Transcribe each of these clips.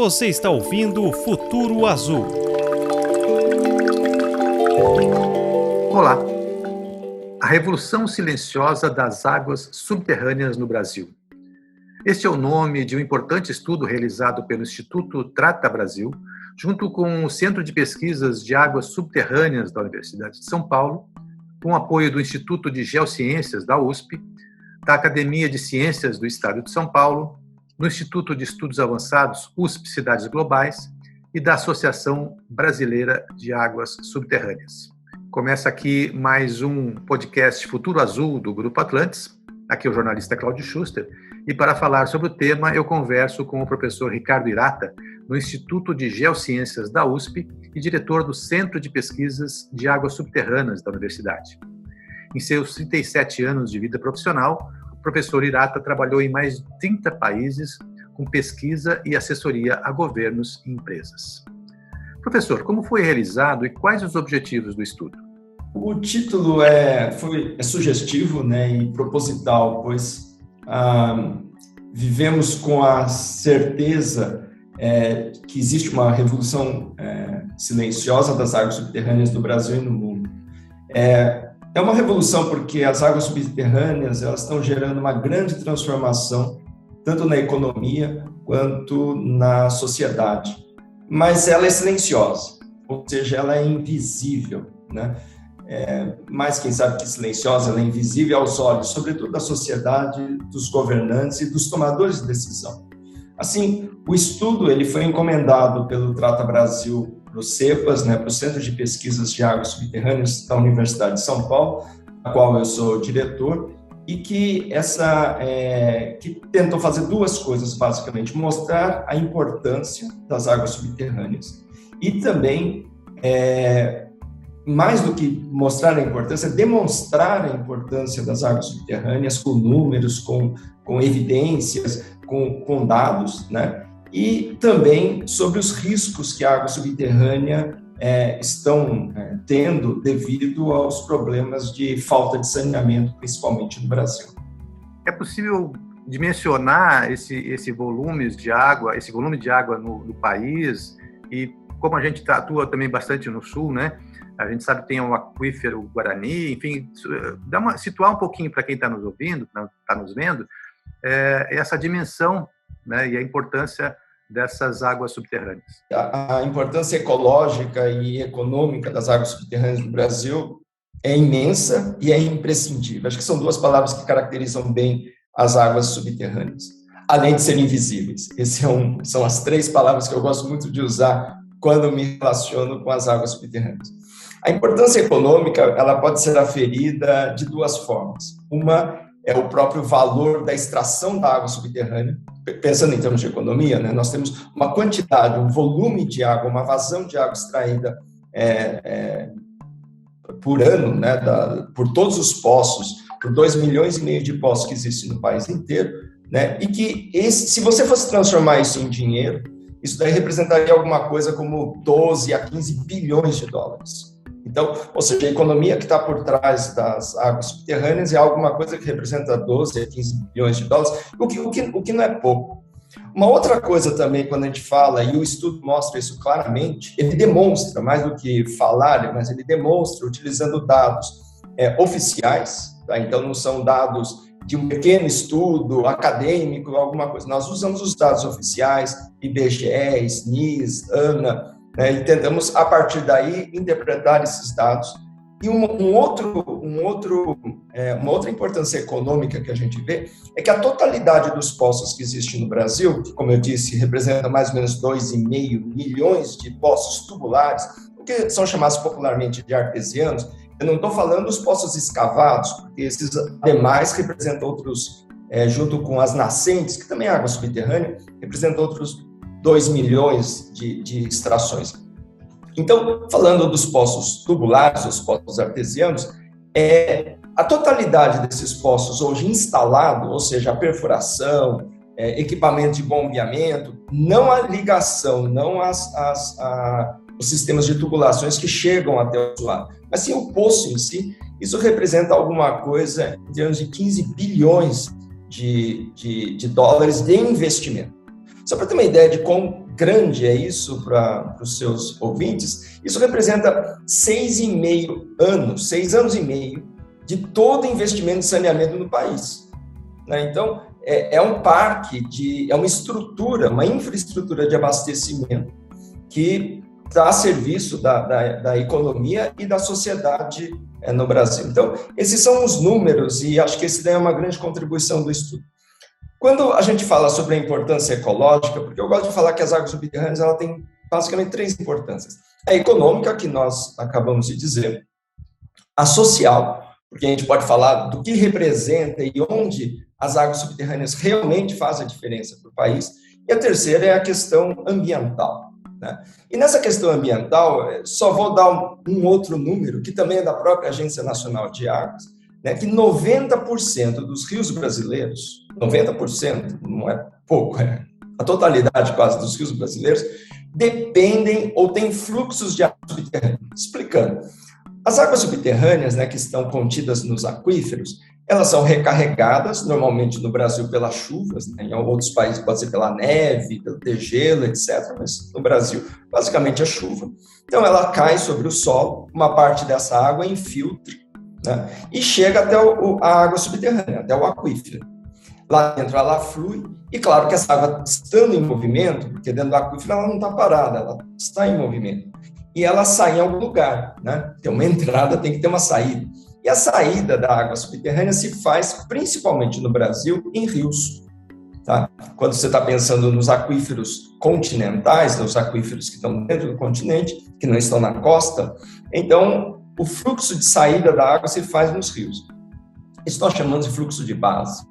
Você está ouvindo Futuro Azul. Olá! A revolução silenciosa das águas subterrâneas no Brasil. Este é o nome de um importante estudo realizado pelo Instituto Trata Brasil, junto com o Centro de Pesquisas de Águas Subterrâneas da Universidade de São Paulo, com o apoio do Instituto de Geociências da USP, da Academia de Ciências do Estado de São Paulo, do Instituto de Estudos Avançados USP Cidades Globais e da Associação Brasileira de Águas Subterrâneas. Começa aqui mais um podcast Futuro Azul do Grupo Atlantis. Aqui é o jornalista Cláudio Schuster. E para falar sobre o tema, eu converso com o professor Ricardo Hirata, no Instituto de Geociências da USP e diretor do Centro de Pesquisas de Águas Subterrâneas da Universidade. Em seus 37 anos de vida profissional, o professor Hirata trabalhou em mais de 30 países com pesquisa e assessoria a governos e empresas. Professor, como foi realizado e quais os objetivos do estudo? O título é sugestivo, e proposital, pois vivemos com a certeza que existe uma revolução silenciosa das águas subterrâneas no Brasil e no mundo. É uma revolução porque as águas subterrâneas elas estão gerando uma grande transformação, tanto na economia quanto na sociedade. Mas ela é silenciosa, ou seja, ela é invisível, Mas quem sabe que silenciosa, ela é invisível aos olhos, sobretudo da sociedade, dos governantes e dos tomadores de decisão. Assim, o estudo ele foi encomendado pelo Trata Brasil para o CEPAS, para o Centro de Pesquisas de Águas Subterrâneas da Universidade de São Paulo, a qual eu sou diretor, e que tentou fazer duas coisas, basicamente, mostrar a importância das águas subterrâneas e também, mais do que mostrar a importância, demonstrar a importância das águas subterrâneas com números, com evidências, com dados, e também sobre os riscos que a água subterrânea estão tendo devido aos problemas de falta de saneamento, principalmente no Brasil. É possível dimensionar esse volume de água no país? E como a gente atua também bastante no Sul, a gente sabe que tem o aquífero Guarani, enfim, situar um pouquinho para quem está nos ouvindo, está nos vendo, essa dimensão, e a importância dessas águas subterrâneas. A importância ecológica e econômica das águas subterrâneas do Brasil é imensa e é imprescindível. Acho que são duas palavras que caracterizam bem as águas subterrâneas, além de serem invisíveis. São as três palavras que eu gosto muito de usar quando me relaciono com as águas subterrâneas. A importância econômica ela pode ser aferida de duas formas. Uma é o próprio valor da extração da água subterrânea. Pensando em termos de economia, nós temos uma quantidade, um volume de água, uma vazão de água extraída por ano, por todos os poços, por 2,5 milhões de poços que existem no país inteiro, e que se você fosse transformar isso em dinheiro, isso daí representaria alguma coisa como 12 a 15 bilhões de dólares. Então, ou seja, a economia que está por trás das águas subterrâneas é alguma coisa que representa 12 a 15 bilhões de dólares, o que não é pouco. Uma outra coisa também, quando a gente fala, e o estudo mostra isso claramente, ele demonstra, mais do que falar, mas ele demonstra utilizando dados oficiais, então não são dados de um pequeno estudo acadêmico, alguma coisa. Nós usamos os dados oficiais, IBGE, SNIS, ANA, e tentamos, a partir daí, interpretar esses dados. E uma outra importância econômica que a gente vê é que a totalidade dos poços que existem no Brasil, que, como eu disse, representa mais ou menos 2,5 milhões de poços tubulares, o que são chamados popularmente de artesianos. Eu não estou falando dos poços escavados, porque esses demais representam outros, junto com as nascentes, que também é água subterrânea, representam outros 2 milhões de extrações. Então, falando dos poços tubulares, os poços artesianos, a totalidade desses poços hoje instalados, ou seja, a perfuração, equipamento de bombeamento, não a ligação, não os sistemas de tubulações que chegam até o usuário, mas sim o poço em si, isso representa alguma coisa em termos de 15 bilhões de dólares de investimento. Só para ter uma ideia de quão grande é isso para os seus ouvintes? Isso representa 6 anos e meio de todo investimento em saneamento no país, né? Então, é um parque, é uma estrutura, uma infraestrutura de abastecimento que está a serviço da economia e da sociedade no Brasil. Então, esses são os números e acho que esse daí é uma grande contribuição do estudo. Quando a gente fala sobre a importância ecológica, porque eu gosto de falar que as águas subterrâneas ela tem basicamente 3 importâncias. A econômica, que nós acabamos de dizer, a social, porque a gente pode falar do que representa e onde as águas subterrâneas realmente fazem a diferença para o país, e a terceira é a questão ambiental, né? E nessa questão ambiental, só vou dar um outro número, que também é da própria Agência Nacional de Águas, né, que 90% dos rios brasileiros, 90%, não é pouco, é a totalidade quase dos rios brasileiros, dependem ou têm fluxos de água subterrânea. Explicando, as águas subterrâneas, né, que estão contidas nos aquíferos, elas são recarregadas, normalmente no Brasil pelas chuvas, né, em outros países pode ser pela neve, pelo degelo, etc., mas no Brasil, basicamente, a chuva. Então, ela cai sobre o solo, uma parte dessa água infiltra, né, e chega até a água subterrânea, até o aquífero. Lá dentro ela flui, e claro que essa água estando em movimento, porque dentro do aquífero ela não está parada, ela está em movimento, e ela sai em algum lugar, né? Tem uma entrada, tem que ter uma saída. E a saída da água subterrânea se faz, principalmente no Brasil, em rios. Tá? Quando você está pensando nos aquíferos continentais, nos aquíferos que estão dentro do continente, que não estão na costa, então o fluxo de saída da água se faz nos rios. Isso nós chamamos de fluxo de base.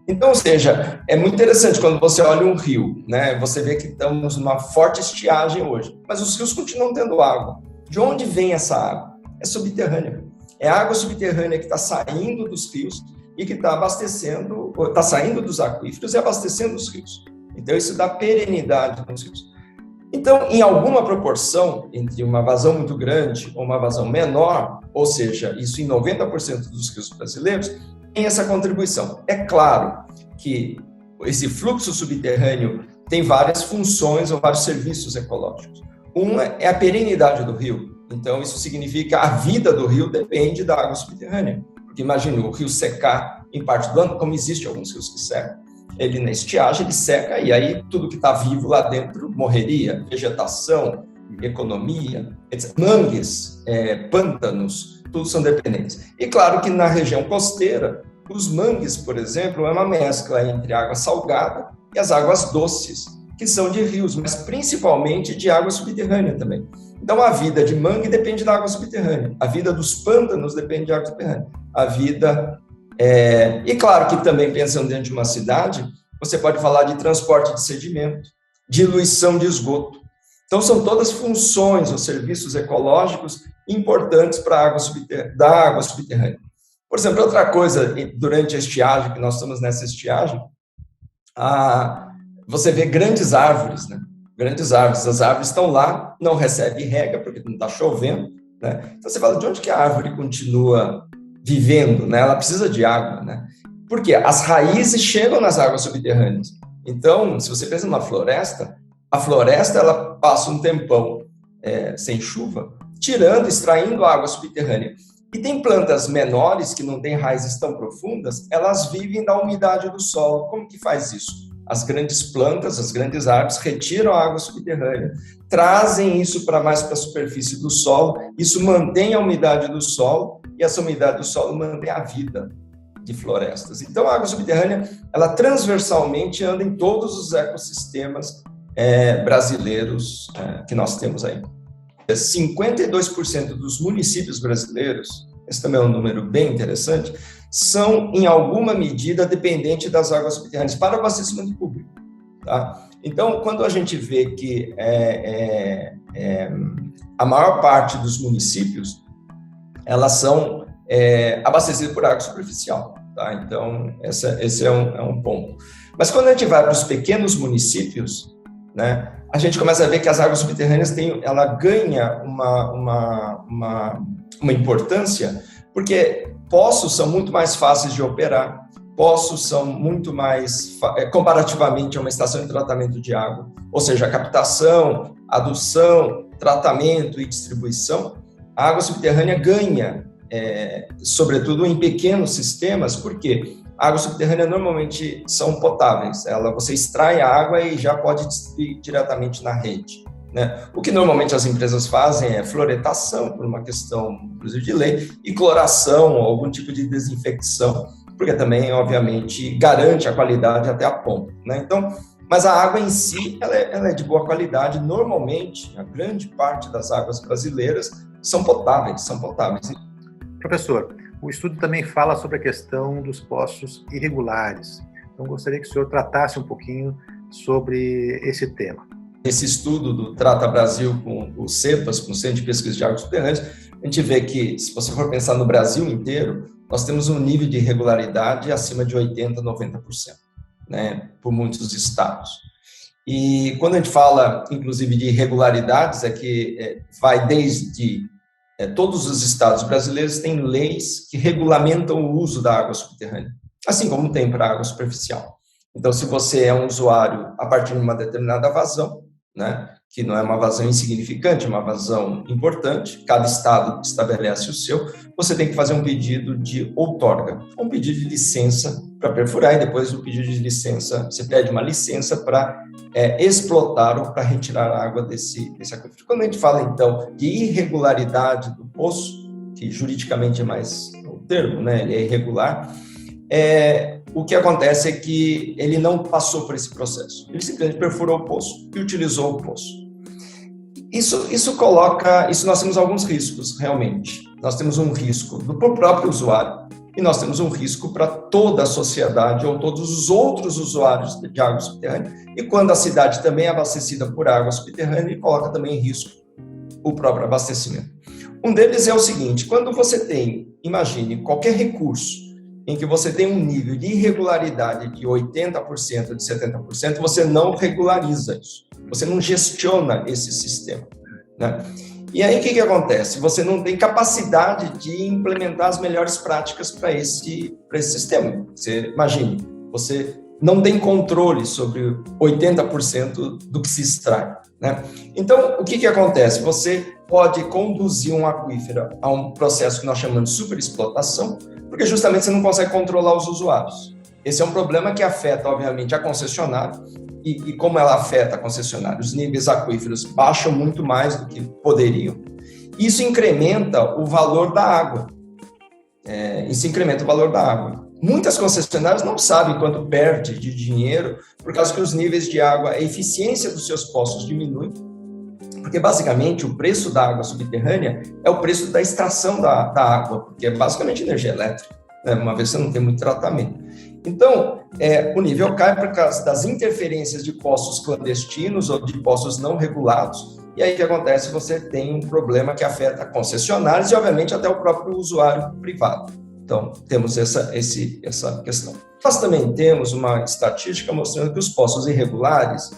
Então, ou seja, é muito interessante quando você olha um rio, né? Você vê que estamos numa forte estiagem hoje, mas os rios continuam tendo água. De onde vem essa água? É subterrânea. É a água subterrânea que está saindo dos rios e que está abastecendo, está saindo dos aquíferos e abastecendo os rios. Então, isso dá perenidade nos rios. Então, em alguma proporção, entre uma vazão muito grande ou uma vazão menor, ou seja, isso em 90% dos rios brasileiros, tem essa contribuição. É claro que esse fluxo subterrâneo tem várias funções ou vários serviços ecológicos. Uma é a perenidade do rio. Então, isso significa que a vida do rio depende da água subterrânea. Porque imagina o rio secar em parte do ano, como existem alguns rios que secam. Ele, na estiagem, ele seca e aí tudo que está vivo lá dentro morreria. Vegetação, economia, etc. Mangues, pântanos, tudo são dependentes. E claro que na região costeira, os mangues, por exemplo, é uma mescla entre água salgada e as águas doces, que são de rios, mas principalmente de água subterrânea também. Então, a vida de mangue depende da água subterrânea, a vida dos pântanos depende de água subterrânea, a vida... E claro que também, pensando dentro de uma cidade, você pode falar de transporte de sedimento, diluição de esgoto. Então, são todas funções ou serviços ecológicos importantes para a água subterrânea. Por exemplo, outra coisa, durante a estiagem, que nós estamos nessa estiagem, você vê grandes árvores, né? Grandes árvores. As árvores estão lá, não recebem rega, porque não está chovendo, né? Então, você fala, de onde que a árvore continua vivendo, né? Ela precisa de água, né? Porque as raízes chegam nas águas subterrâneas. Então, se você pensa numa floresta, a floresta ela passa um tempão sem chuva, extraindo água subterrânea. E tem plantas menores, que não têm raízes tão profundas, elas vivem da umidade do solo. Como que faz isso? As grandes plantas, as grandes árvores retiram a água subterrânea, trazem isso mais para a superfície do solo, isso mantém a umidade do solo, e essa umidade do solo mantém a vida de florestas. Então, a água subterrânea, ela transversalmente anda em todos os ecossistemas brasileiros que nós temos aí. 52% dos municípios brasileiros, esse também é um número bem interessante, são, em alguma medida, dependentes das águas subterrâneas para o abastecimento público. Tá? Então, quando a gente vê que a maior parte dos municípios, elas são abastecidas por água superficial. Tá? Então, esse é um ponto. Mas quando a gente vai para os pequenos municípios, né, a gente começa a ver que as águas subterrâneas ela ganha uma importância, porque poços são muito mais fáceis de operar, poços são muito mais, comparativamente a uma estação de tratamento de água, ou seja, a captação, adução, tratamento e distribuição, a água subterrânea ganha, sobretudo em pequenos sistemas, porque a água subterrânea normalmente são potáveis, você extrai a água e já pode distribuir diretamente na rede, né? O que normalmente as empresas fazem é floretação, por uma questão, inclusive, de lei, e cloração, algum tipo de desinfecção, porque também, obviamente, garante a qualidade até a ponta, né? Então, mas a água em si, ela é de boa qualidade. Normalmente, a grande parte das águas brasileiras são potáveis. Professor, o estudo também fala sobre a questão dos poços irregulares. Então, gostaria que o senhor tratasse um pouquinho sobre esse tema. Esse estudo do Trata Brasil com o CEPAS, com o Centro de Pesquisa de Águas Subterrâneas, a gente vê que, se você for pensar no Brasil inteiro, nós temos um nível de irregularidade acima de 80%, 90%, né, por muitos estados. E quando a gente fala, inclusive, de irregularidades, vai desde todos os estados brasileiros têm leis que regulamentam o uso da água subterrânea, assim como tem para a água superficial. Então, se você é um usuário a partir de uma determinada vazão, né, que não é uma vazão insignificante, é uma vazão importante, cada estado estabelece o seu, você tem que fazer um pedido de outorga, um pedido de licença para perfurar, e depois o pedido de licença, você pede uma licença para explotar ou para retirar a água desse aquífero. Quando a gente fala, então, de irregularidade do poço, que juridicamente é mais o termo, né, ele é irregular, o que acontece é que ele não passou por esse processo. Ele simplesmente perfurou o poço e utilizou o poço. Isso nós temos alguns riscos, realmente. Nós temos um risco para o próprio usuário e nós temos um risco para toda a sociedade ou todos os outros usuários de água subterrânea. E quando a cidade também é abastecida por água subterrânea, ele coloca também em risco o próprio abastecimento. Um deles é o seguinte: quando você tem, imagine, qualquer recurso em que você tem um nível de irregularidade de 80%, de 70%, você não regulariza isso. Você não gestiona esse sistema, né? E aí, o que acontece? Você não tem capacidade de implementar as melhores práticas para esse sistema. Você imagine, você não tem controle sobre 80% do que se extrai, né? Então, o que acontece? Você pode conduzir um aquífero a um processo que nós chamamos de superexplotação, porque justamente você não consegue controlar os usuários. Esse é um problema que afeta, obviamente, a concessionária, e como ela afeta a concessionária, os níveis aquíferos baixam muito mais do que poderiam. Isso incrementa o valor da água. Muitas concessionárias não sabem quanto perde de dinheiro por causa que os níveis de água, a eficiência dos seus poços diminui, porque basicamente o preço da água subterrânea é o preço da extração da água, porque é basicamente energia elétrica, né? Uma vez que você não tem muito tratamento. Então, o nível cai por causa das interferências de poços clandestinos ou de poços não regulados, e aí o que acontece? Você tem um problema que afeta concessionários e, obviamente, até o próprio usuário privado. Então, temos essa questão. Nós também temos uma estatística mostrando que os poços irregulares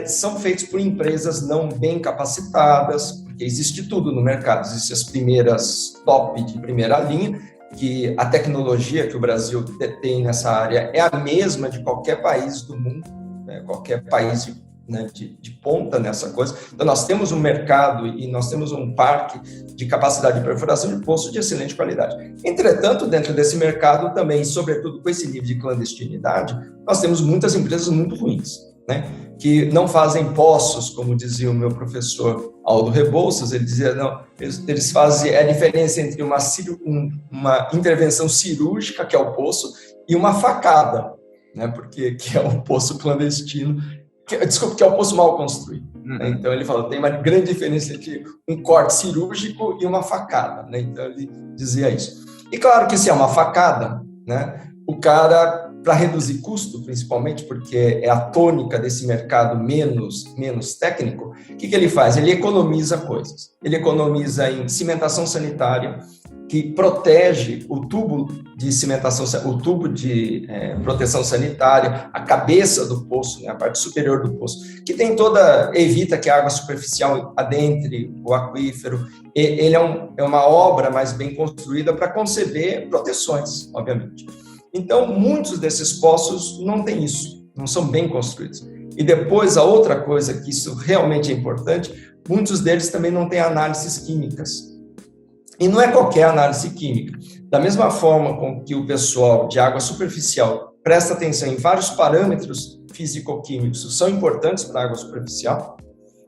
são feitos por empresas não bem capacitadas, porque existe tudo no mercado, existem as primeiras top de primeira linha, que a tecnologia que o Brasil tem nessa área é a mesma de qualquer país do mundo, né? Qualquer país de ponta nessa coisa. Então, nós temos um mercado e nós temos um parque de capacidade de perfuração de poço de excelente qualidade. Entretanto, dentro desse mercado também, sobretudo com esse nível de clandestinidade, nós temos muitas empresas muito ruins, né? Que não fazem poços, como dizia o meu professor Aldo Rebouças. Ele dizia, não, eles fazem a diferença entre uma intervenção cirúrgica, que é o poço, e uma facada, né? Porque que é o poço clandestino, que é o poço mal construído. Né? Então, ele falou, tem uma grande diferença entre um corte cirúrgico e uma facada, né? Então, ele dizia isso. E claro que se é uma facada, né? O cara, para reduzir custo, principalmente, porque é a tônica desse mercado menos técnico, o que ele faz? Ele economiza coisas. Ele economiza em cimentação sanitária, que protege o tubo de cimentação, o tubo de proteção sanitária, a cabeça do poço, né, a parte superior do poço, que tem evita que a água superficial adentre o aquífero. Ele é uma obra mais bem construída para conceber proteções, obviamente. Então, muitos desses poços não têm isso, não são bem construídos. E depois, a outra coisa que isso realmente é importante, muitos deles também não têm análises químicas. E não é qualquer análise química. Da mesma forma com que o pessoal de água superficial presta atenção em vários parâmetros físico-químicos que são importantes para a água superficial,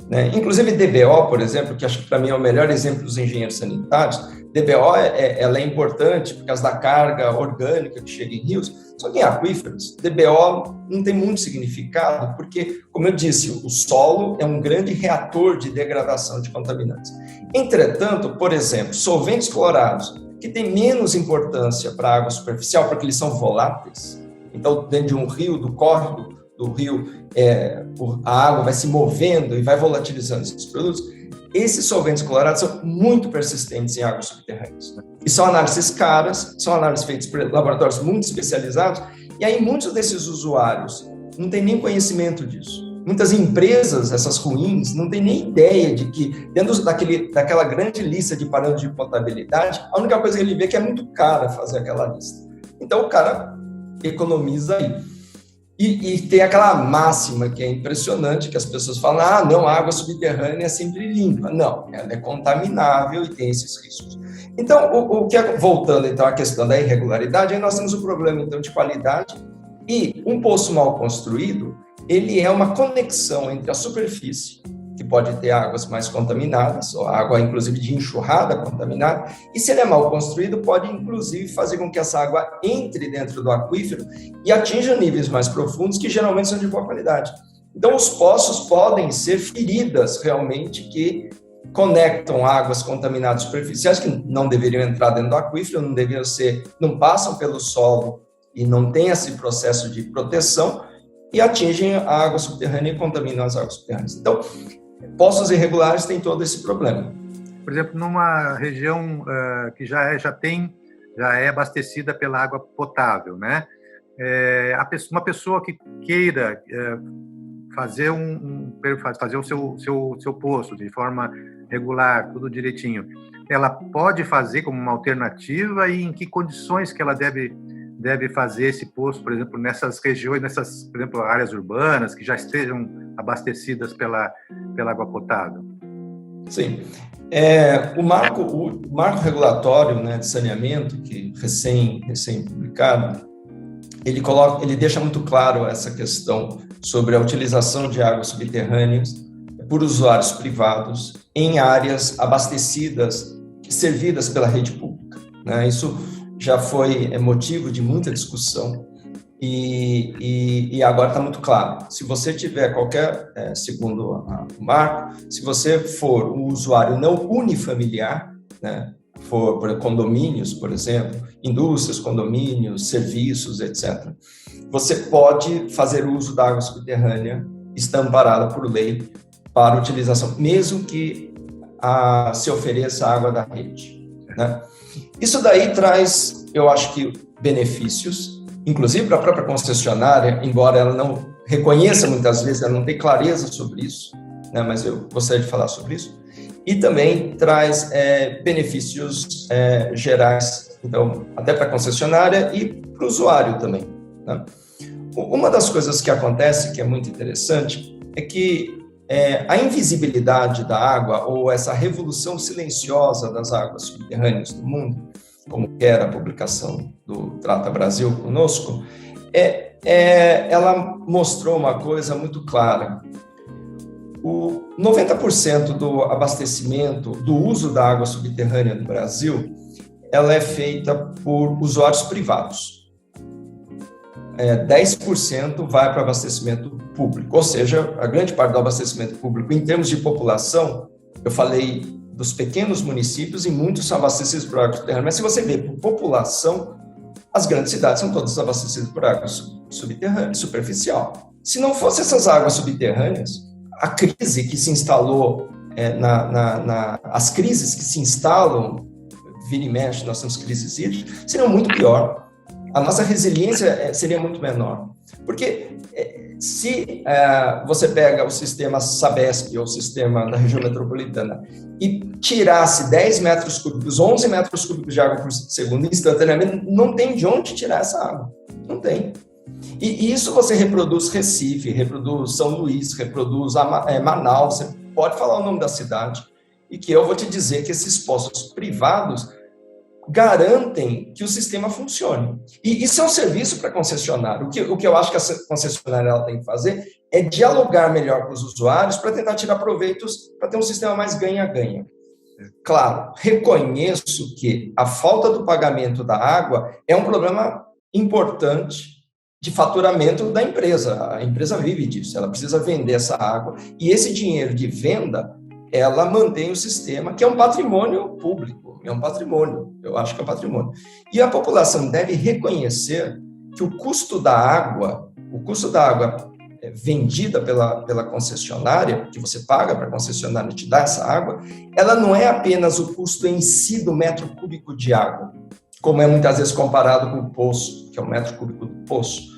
né? Inclusive DBO, por exemplo, que acho que para mim é o melhor exemplo dos engenheiros sanitários. DBO ela é importante por causa da carga orgânica que chega em rios, só que em aquíferos, DBO não tem muito significado, porque, como eu disse, o solo é um grande reator de degradação de contaminantes. Entretanto, por exemplo, solventes clorados, que têm menos importância para a água superficial, porque eles são voláteis. Então, dentro de um rio, do córrego do rio, a água vai se movendo e vai volatilizando esses produtos. Esses solventes clorados são muito persistentes em águas subterrâneas. E são análises caras, são análises feitas por laboratórios muito especializados, e aí muitos desses usuários não têm nem conhecimento disso. Muitas empresas, essas ruins, não têm nem ideia de que, dentro daquela grande lista de parâmetros de potabilidade, a única coisa que ele vê é que é muito cara fazer aquela lista. Então, o cara economiza aí. E tem aquela máxima que é impressionante, que as pessoas falam, não, a água subterrânea é sempre limpa. Não, ela é contaminável e tem esses riscos. Então, voltando então à questão da irregularidade, aí nós temos o problema então de qualidade, e um poço mal construído, ele é uma conexão entre a superfície, que pode ter águas mais contaminadas, ou água inclusive de enxurrada contaminada, e se ele é mal construído, pode inclusive fazer com que essa água entre dentro do aquífero e atinja níveis mais profundos, que geralmente são de boa qualidade. Então, os poços podem ser feridas realmente que conectam águas contaminadas superficiais, que não deveriam entrar dentro do aquífero, não passam pelo solo e não tem esse processo de proteção, e atingem a água subterrânea e contaminam as águas subterrâneas. Então, poços irregulares têm todo esse problema. Por exemplo, numa região que já é abastecida pela água potável, né? Uma pessoa que queira fazer o seu poço de forma regular, tudo direitinho, ela pode fazer como uma alternativa, e em que condições que ela deve fazer esse poço, por exemplo, nessas regiões, por exemplo, áreas urbanas que já estejam abastecidas pela água potável? Sim. O marco regulatório, né, de saneamento, que recém-publicado, ele deixa muito claro essa questão sobre a utilização de águas subterrâneas por usuários privados em áreas abastecidas, servidas pela rede pública, né? Isso já foi motivo de muita discussão e agora está muito claro. Se você tiver segundo o marco, se você for um usuário não unifamiliar, né, for por condomínios, por exemplo, indústrias, condomínios, serviços, etc., você pode fazer uso da água subterrânea, está amparada por lei, para utilização, mesmo que se ofereça água da rede, né? Isso daí traz, eu acho que, benefícios, inclusive para a própria concessionária, embora ela não reconheça muitas vezes, ela não tem clareza sobre isso, né, mas eu gostaria de falar sobre isso, e também traz benefícios gerais, então, até para a concessionária e para o usuário também, né? Uma das coisas que acontece, que é muito interessante, é que a invisibilidade da água, ou essa revolução silenciosa das águas subterrâneas do mundo, como era a publicação do Trata Brasil conosco, ela mostrou uma coisa muito clara. O 90% do abastecimento, do uso da água subterrânea no Brasil, ela é feita por usuários privados. 10% vai para o abastecimento público, ou seja, a grande parte do abastecimento público, em termos de população, eu falei dos pequenos municípios, e muitos são abastecidos por água subterrânea, mas se você vê por população, as grandes cidades são todas abastecidas por água subterrânea, superficial. Se não fosse essas águas subterrâneas, a crise que se instalou, as crises que se instalam, vira e mexe, nós temos crises hídricas, seriam muito pior. A nossa resiliência seria muito menor. Porque Se você pega o sistema Sabesp, ou o sistema da região metropolitana, e tirasse 10 metros cúbicos, 11 metros cúbicos de água por segundo instantaneamente, não tem de onde tirar essa água. Não tem. E isso você reproduz Recife, reproduz São Luís, reproduz Manaus, você pode falar o nome da cidade, e que eu vou te dizer que esses poços privados garantem que o sistema funcione. E isso é um serviço para a concessionária. O que eu acho que a concessionária ela tem que fazer é dialogar melhor com os usuários para tentar tirar proveitos, para ter um sistema mais ganha-ganha. Claro, reconheço que a falta do pagamento da água é um problema importante de faturamento da empresa. A empresa vive disso, ela precisa vender essa água, e esse dinheiro de venda, ela mantém o sistema, que é um patrimônio público, é um patrimônio, eu acho que é um patrimônio. E a população deve reconhecer que o custo da água vendida pela concessionária, que você paga para a concessionária te dar essa água, ela não é apenas o custo em si do metro cúbico de água, como é muitas vezes comparado com o poço, que é o metro cúbico do poço.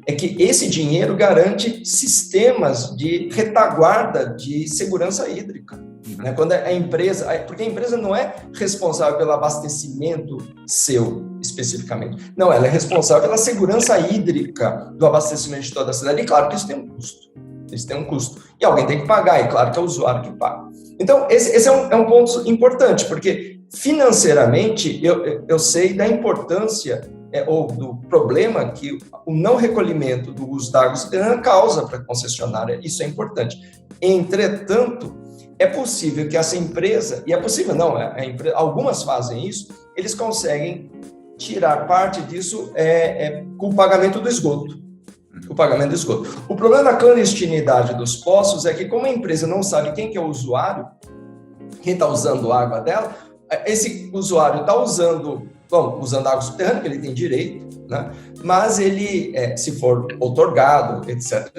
É que esse dinheiro garante sistemas de retaguarda de segurança hídrica. Né? Quando a empresa, porque a empresa não é responsável pelo abastecimento seu, especificamente. Não, ela é responsável pela segurança hídrica do abastecimento de toda a cidade. E claro que isso tem um custo. Isso tem um custo. E alguém tem que pagar, e claro que é o usuário que paga. Então, esse é um ponto importante, porque financeiramente eu sei da importância ou do problema que o não recolhimento do uso da água subterrânea causa para a concessionária. Isso é importante. Entretanto, é possível que essa empresa, e é possível não, algumas fazem isso, eles conseguem tirar parte disso com o pagamento do esgoto. O pagamento do esgoto. O problema da clandestinidade dos poços é que, como a empresa não sabe quem que é o usuário, quem está usando a água dela, esse usuário está usando água subterrânea, que ele tem direito, né? Mas ele, se for outorgado, etc.,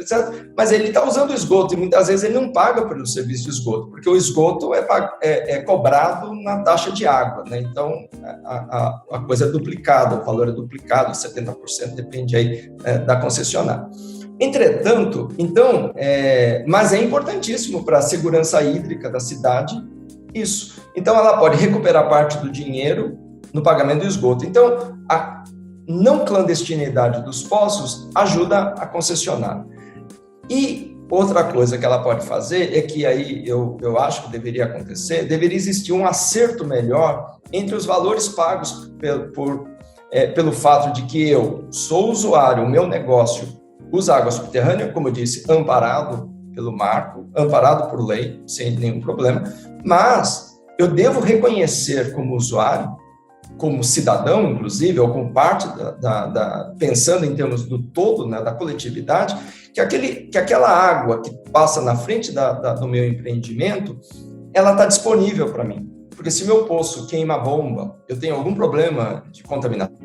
mas ele está usando esgoto, e muitas vezes ele não paga pelo serviço de esgoto, porque o esgoto é cobrado na taxa de água, né? Então, a coisa é duplicada, o valor é duplicado, 70%, depende aí da concessionária. Entretanto, mas é importantíssimo para a segurança hídrica da cidade isso. Então, ela pode recuperar parte do dinheiro no pagamento do esgoto. Então, a não clandestinidade dos poços ajuda a concessionária. E outra coisa que ela pode fazer é que aí eu acho que deveria acontecer, deveria existir um acerto melhor entre os valores pagos pelo fato de que eu sou usuário, o meu negócio usa água subterrânea, como eu disse, amparado pelo marco, amparado por lei, sem nenhum problema, mas eu devo reconhecer como usuário, como cidadão, inclusive, ou como parte pensando em termos do todo, né, da coletividade, que aquela água que passa na frente do meu empreendimento, ela está disponível para mim. Porque se meu poço queima a bomba, eu tenho algum problema de contaminação,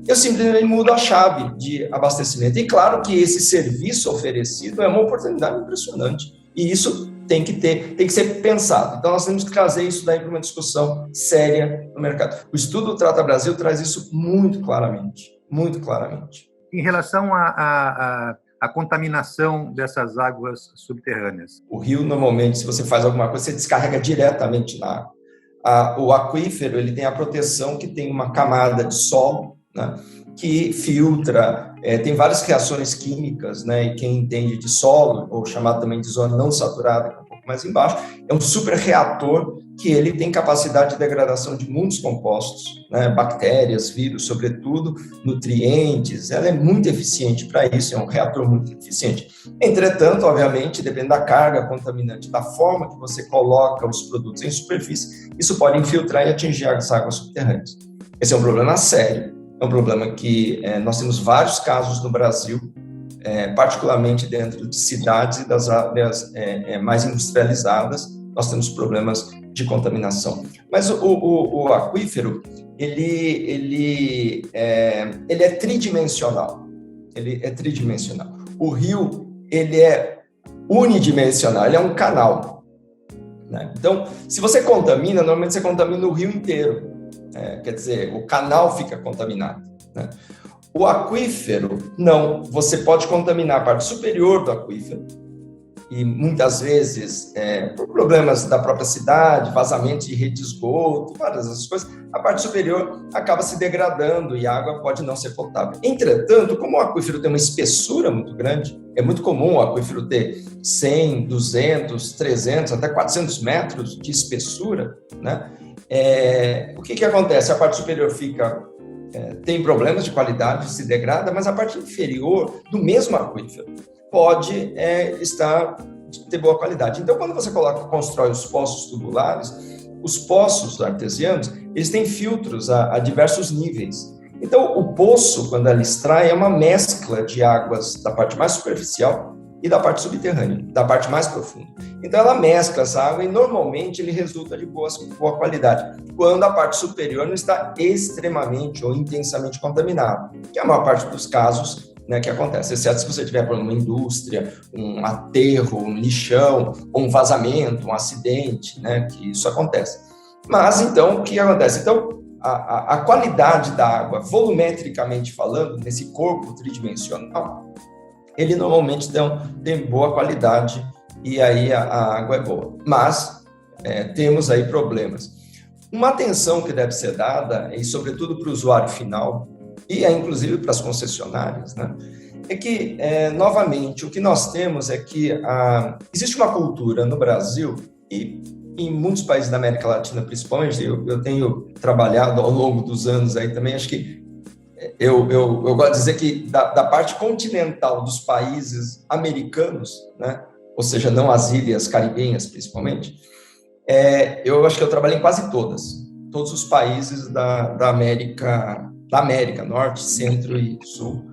eu simplesmente mudo a chave de abastecimento. E claro que esse serviço oferecido é uma oportunidade impressionante. E isso tem que ser pensado. Então, nós temos que trazer isso daí para uma discussão séria no mercado. O estudo Trata Brasil traz isso muito claramente, muito claramente. Em relação à contaminação dessas águas subterrâneas. O rio, normalmente, se você faz alguma coisa, você descarrega diretamente na água. O aquífero, ele tem a proteção que tem uma camada de solo, né, que filtra, tem várias reações químicas, né, e quem entende de solo, ou chamado também de zona não saturada, que é um pouco mais embaixo, é um super reator que ele tem capacidade de degradação de muitos compostos, né, bactérias, vírus, sobretudo, nutrientes, ela é muito eficiente para isso, é um reator muito eficiente. Entretanto, obviamente, dependendo da carga contaminante, da forma que você coloca os produtos em superfície, isso pode infiltrar e atingir as águas subterrâneas. Esse é um problema sério. É um problema que nós temos vários casos no Brasil, particularmente dentro de cidades e das áreas mais industrializadas, nós temos problemas de contaminação. Mas o aquífero, ele é tridimensional. Ele é tridimensional. O rio, ele é unidimensional, ele é um canal, né? Então, se você contamina, normalmente você contamina o rio inteiro. Quer dizer, o canal fica contaminado, né? O aquífero, não. Você pode contaminar a parte superior do aquífero, e muitas vezes, por problemas da própria cidade, vazamentos de rede de esgoto, várias dessas coisas, a parte superior acaba se degradando e a água pode não ser potável. Entretanto, como o aquífero tem uma espessura muito grande, é muito comum o aquífero ter 100, 200, 300, até 400 metros de espessura, né? O que acontece? A parte superior tem problemas de qualidade, se degrada, mas a parte inferior do mesmo aquífero pode ter boa qualidade. Então, quando você constrói os poços tubulares, os poços artesianos, eles têm filtros a diversos níveis. Então, o poço, quando ela extrai, é uma mescla de águas da parte mais superficial e da parte subterrânea, da parte mais profunda. Então, ela mescla essa água e, normalmente, ele resulta de boa qualidade, quando a parte superior não está extremamente ou intensamente contaminada, que é a maior parte dos casos, né, que acontece, exceto se você tiver uma indústria, um aterro, um lixão, ou um vazamento, um acidente, né, que isso acontece. Mas, então, o que acontece? Então, a qualidade da água, volumetricamente falando, nesse corpo tridimensional, ele normalmente tem boa qualidade e aí a água é boa. Mas temos aí problemas. Uma atenção que deve ser dada, e sobretudo para o usuário final, e inclusive para as concessionárias, né? É que, novamente, o que nós temos é que existe uma cultura no Brasil, e em muitos países da América Latina, principalmente, eu tenho trabalhado ao longo dos anos aí também, acho que eu gosto de dizer que da parte continental dos países americanos, né? Ou seja, não as ilhas caribenhas, principalmente, eu acho que eu trabalhei em quase todos os países da América Norte, Centro e Sul,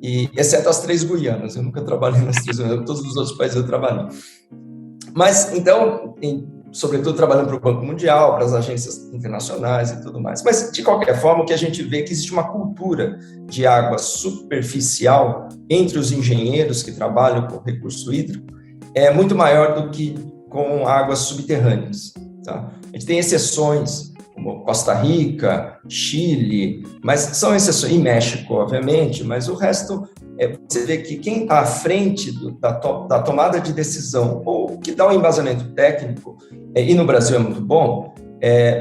e exceto as 3 Guianas. Eu nunca trabalhei nas 3 Guianas, todos os outros países eu trabalhei. Mas, então, sobretudo trabalhando para o Banco Mundial, para as agências internacionais e tudo mais. Mas, de qualquer forma, o que a gente vê é que existe uma cultura de água superficial entre os engenheiros que trabalham com recurso hídrico, muito maior do que com águas subterrâneas. Tá? A gente tem exceções, como Costa Rica, Chile, mas são exceções, e México, obviamente, mas o resto, você vê que quem está à frente da tomada de decisão, ou que dá um embasamento técnico, e no Brasil é muito bom,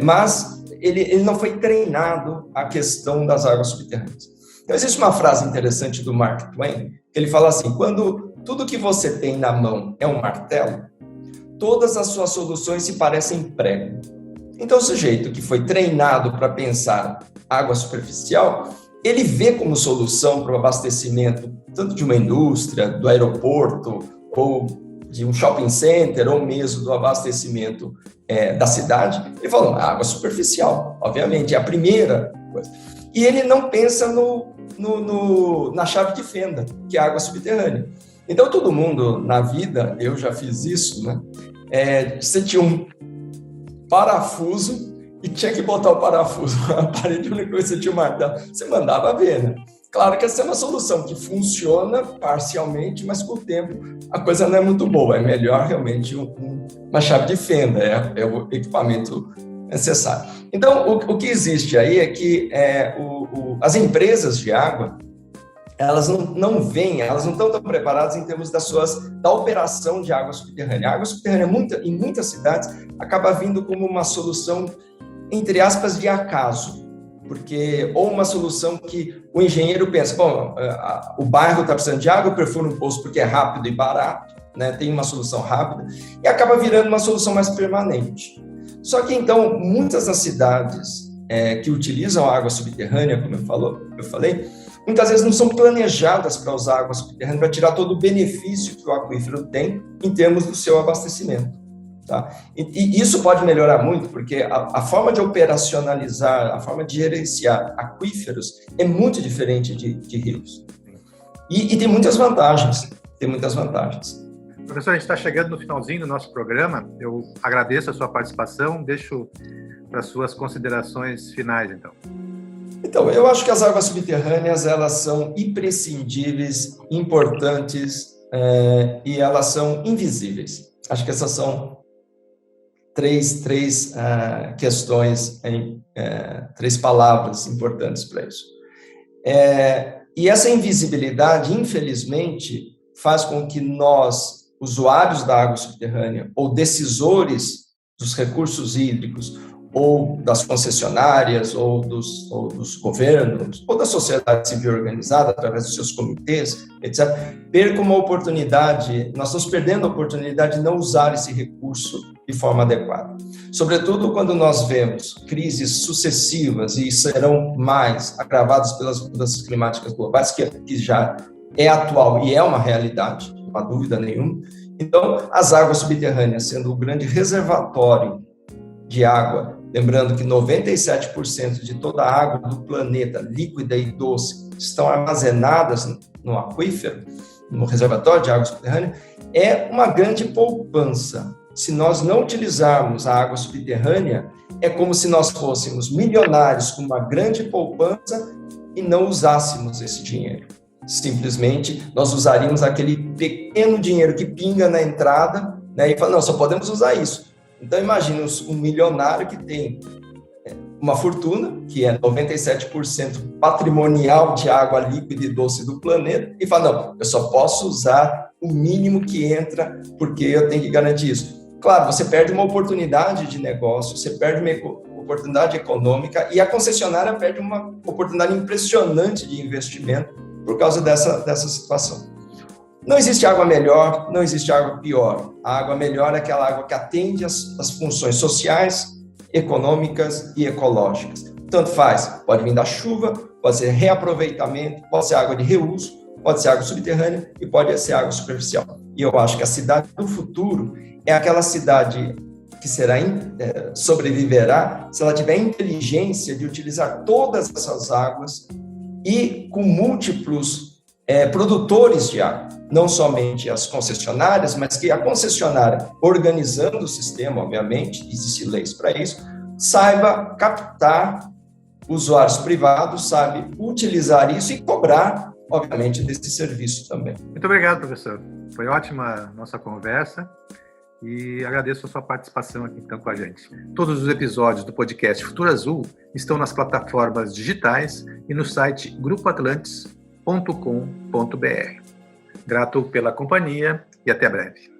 mas ele não foi treinado a questão das águas subterrâneas. Então, existe uma frase interessante do Mark Twain, que ele fala assim: quando tudo que você tem na mão é um martelo, todas as suas soluções se parecem prego. Então, o sujeito que foi treinado para pensar água superficial, ele vê como solução para o abastecimento tanto de uma indústria, do aeroporto, ou de um shopping center, ou mesmo do abastecimento da cidade. Ele falou, água superficial, obviamente, é a primeira coisa. E ele não pensa na chave de fenda, que é a água subterrânea. Então, todo mundo na vida, eu já fiz isso, né? Você tinha um parafuso e tinha que botar o parafuso na parede, a única coisa que você tinha martelo, você mandava ver, né? Claro que essa é uma solução que funciona parcialmente, mas com o tempo a coisa não é muito boa, é melhor realmente uma chave de fenda, é o equipamento necessário. Então, o que existe aí é que as empresas de água, elas não estão tão preparadas em termos da operação de água subterrânea. A água subterrânea, em muitas cidades, acaba vindo como uma solução, entre aspas, de acaso, ou uma solução que o engenheiro pensa, bom, o bairro está precisando de água, eu perfuro um poço porque é rápido e barato, né, tem uma solução rápida, e acaba virando uma solução mais permanente. Só que, então, muitas das cidades que utilizam a água subterrânea, como eu falei, muitas vezes não são planejadas para usar água subterrânea, para tirar todo o benefício que o aquífero tem em termos do seu abastecimento. Tá? E isso pode melhorar muito, porque a forma de operacionalizar, a forma de gerenciar aquíferos é muito diferente de rios. E tem muitas vantagens. Professor, a gente está chegando no finalzinho do nosso programa. Eu agradeço a sua participação, deixo para as suas considerações finais, então. Então, eu acho que as águas subterrâneas, elas são imprescindíveis, importantes, e elas são invisíveis. Acho que essas são três questões, três palavras importantes para isso. E essa invisibilidade, infelizmente, faz com que nós, usuários da água subterrânea, ou decisores dos recursos hídricos, ou das concessionárias, ou dos governos, ou da sociedade civil organizada, através dos seus comitês, etc., percam uma oportunidade, nós estamos perdendo a oportunidade de não usar esse recurso de forma adequada. Sobretudo quando nós vemos crises sucessivas, e serão mais agravadas pelas mudanças climáticas globais, que já é atual e é uma realidade, não há dúvida nenhuma. Então, as águas subterrâneas sendo o grande reservatório de água, lembrando que 97% de toda a água do planeta, líquida e doce, estão armazenadas no aquífero, no reservatório de água subterrânea, é uma grande poupança. Se nós não utilizarmos a água subterrânea, é como se nós fôssemos milionários com uma grande poupança e não usássemos esse dinheiro. Simplesmente, nós usaríamos aquele pequeno dinheiro que pinga na entrada, né, e fala, não, só podemos usar isso. Então, imagine um milionário que tem uma fortuna, que é 97% patrimonial de água líquida e doce do planeta, e fala, não, eu só posso usar o mínimo que entra, porque eu tenho que garantir isso. Claro, você perde uma oportunidade de negócio, você perde uma oportunidade econômica, e a concessionária perde uma oportunidade impressionante de investimento por causa dessa situação. Não existe água melhor, não existe água pior. A água melhor é aquela água que atende às funções sociais, econômicas e ecológicas. Tanto faz, pode vir da chuva, pode ser reaproveitamento, pode ser água de reuso, pode ser água subterrânea e pode ser água superficial. E eu acho que a cidade do futuro é aquela cidade que sobreviverá se ela tiver inteligência de utilizar todas essas águas e com múltiplos produtores de água, não somente as concessionárias, mas que a concessionária, organizando o sistema, obviamente, existem leis para isso, saiba captar usuários privados, sabe utilizar isso e cobrar, obviamente, desse serviço também. Muito obrigado, professor. Foi ótima a nossa conversa e agradeço a sua participação aqui então com a gente. Todos os episódios do podcast Futuro Azul estão nas plataformas digitais e no site grupoatlantis.com.br. Grato pela companhia e até breve.